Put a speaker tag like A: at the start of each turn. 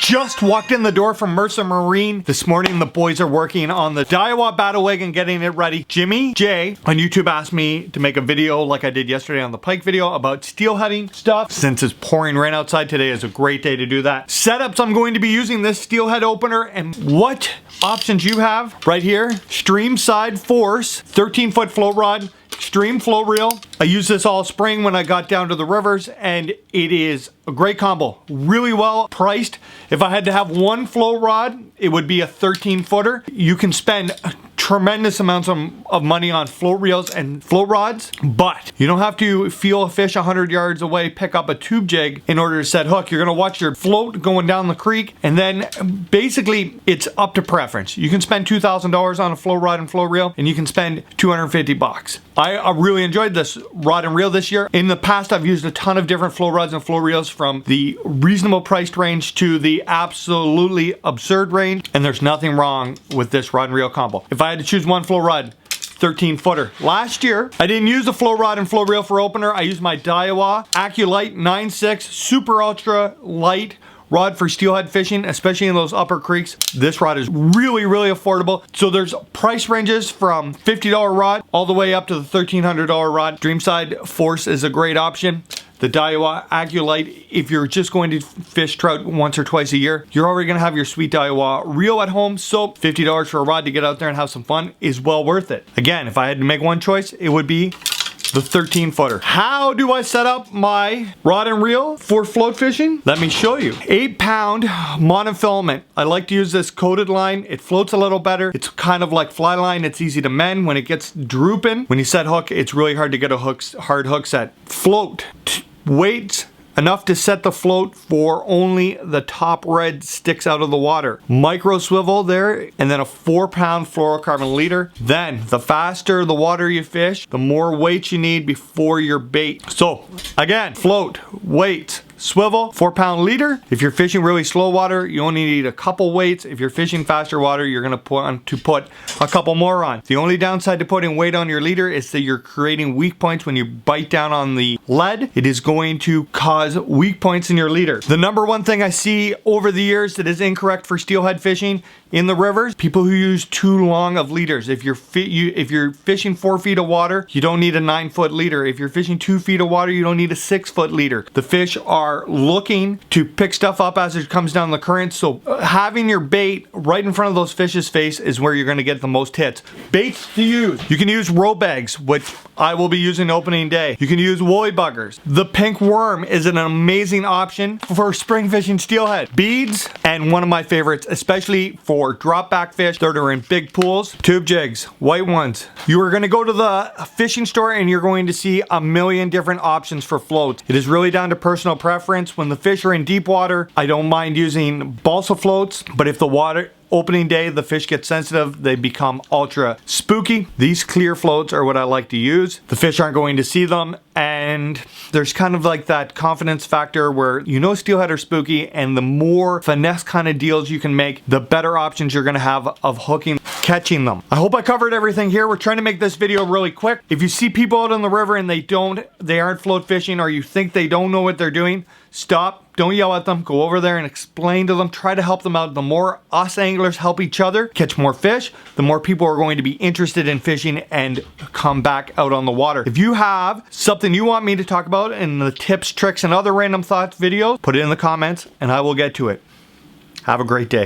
A: Just walked in the door from Mercer Marine. This morning the boys are working on the Daiwa Battle Wagon, getting it ready. Jimmy J on YouTube asked me to make a video like I did yesterday on the pike video about steelheading stuff. Since it's pouring rain outside, today is a great day to do that. Setups, I'm going to be using this steelhead opener, and what options you have right here. Stream side force, 13-foot float rod, extreme float reel. I used this all spring when I got down to the rivers, and it is a great combo. Really well priced. If I had to have one float rod, it would be a 13-footer. You can spend tremendous amounts of money on float reels and float rods, but you don't have to feel a fish 100 yards away, pick up a tube jig in order to set hook. You're gonna watch your float going down the creek, and then basically it's up to preference. You can spend $2,000 on a float rod and float reel, and you can spend 250 bucks. I really enjoyed this rod and reel this year. In the past, I've used a ton of different float rods and float reels, from the reasonable priced range to the absolutely absurd range, and there's nothing wrong with this rod and reel combo. If I had to choose one float rod, 13-footer. Last year, I didn't use the float rod and float reel for opener. I used my Daiwa AccuLite 9.6 super ultra light rod for steelhead fishing, especially in those upper creeks. This rod is really affordable. So there's price ranges from $50 rod all the way up to the $1,300 rod. Streamside Force is a great option. The Daiwa AccuLite, if you're just going to fish trout once or twice a year, you're already gonna have your sweet Daiwa reel at home, so $50 for a rod to get out there and have some fun is well worth it. Again, if I had to make one choice, it would be the 13-footer. How do I set up my rod and reel for float fishing? Let me show you. 8-pound monofilament. I like to use this coated line. It floats a little better. It's kind of like fly line. It's easy to mend. When it gets drooping, when you set hook, it's really hard to get a hard hook set. Float. Weights enough to set the float for only the top red sticks out of the water. Micro swivel there, and then a 4-pound fluorocarbon leader. Then the faster the water you fish, the more weight you need before your bait. So again, float, weight, swivel, 4-pound leader. If you're fishing really slow water, you only need a couple weights. If you're fishing faster water, you're gonna put a couple more on. The only downside to putting weight on your leader is that you're creating weak points when you bite down on the lead. It is going to cause weak points in your leader. The number one thing I see over the years that is incorrect for steelhead fishing in the rivers, people who use too long of leaders. If you're fishing 4 feet of water, you don't need a 9-foot leader. If you're fishing 2 feet of water, you don't need a 6-foot leader. The fish are looking to pick stuff up as it comes down the current, so having your bait right in front of those fish's face is where you're going to get the most hits. Baits to use. You can use roe bags, which I will be using opening day. You can use woolly buggers. The pink worm is an amazing option for spring fishing steelhead. Beads, and one of my favorites, especially for drop back fish that are in big pools, tube jigs, white ones. You are going to go to the fishing store and you're going to see a million different options for floats. It is really down to personal preference. When the fish are in deep water, I don't mind using balsa floats, but if the water opening day, the fish get sensitive, they become ultra spooky. These clear floats are what I like to use. The fish aren't going to see them, and there's kind of like that confidence factor where you know steelhead are spooky, and the more finesse kind of deals you can make, the better options you're gonna have of hooking, catching them. I hope I covered everything here. We're trying to make this video really quick. If you see people out on the river and they aren't float fishing, or you think they don't know what they're doing, stop. Don't yell at them. Go over there and explain to them. Try to help them out. The more us anglers help each other catch more fish, the more people are going to be interested in fishing and come back out on the water. If you have something you want me to talk about in the tips, tricks, and other random thoughts videos, put it in the comments and I will get to it. Have a great day.